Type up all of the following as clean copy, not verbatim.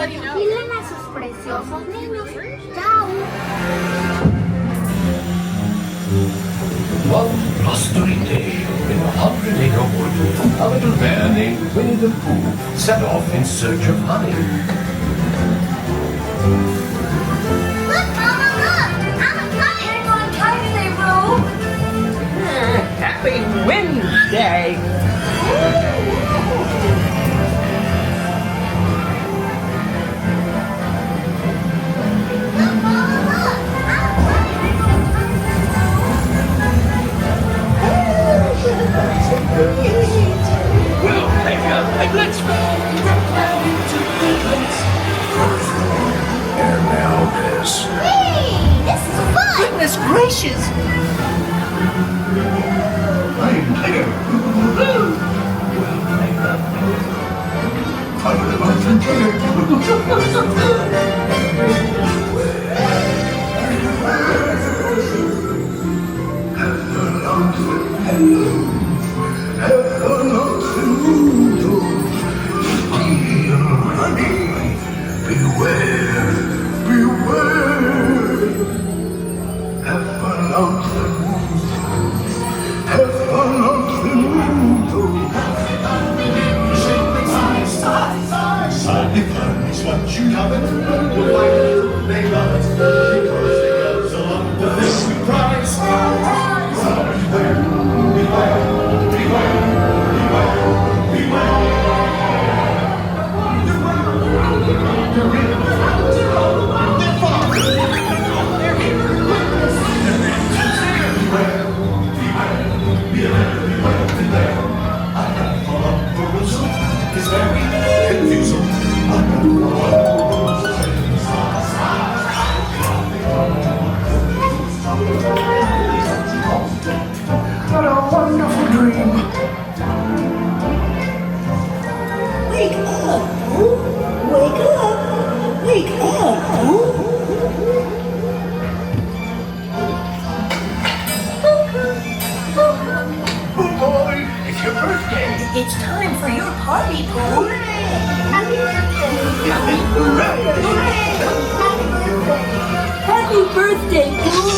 Vigilen a sus preciosos niños. Chao. One blustering day, in a 100-acre wood, a little bear named Winnie the Pooh set off in search of honey. Look, Mama, look! I'm a kite! Hang on tight, they roll! Happy Wednesday! Look, Mama, look! Well, let's go. And now this. Hey, this is fun! Goodness gracious! I'm Tiger. Beware, beware. Have fun out the It's what you have it. They love it because they love so long. The thing we prize. Beware, beware, beware, beware, beware. They're in. They're far. They're here. They're in. Beware, beware, beware, beware. I gotta pull up for a zoom. It's very confusing. What a wonderful dream. Wake up, Pooh. Wake up. Wake up, Pooh. Oh boy, it's your birthday. It's time for your party, Pooh. Happy birthday! Happy birthday, Pooh.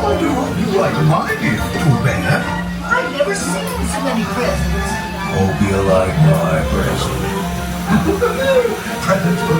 Wonder what you like my gift, Pooh Bear? I've never seen so many presents. Hope you like my present. Presents for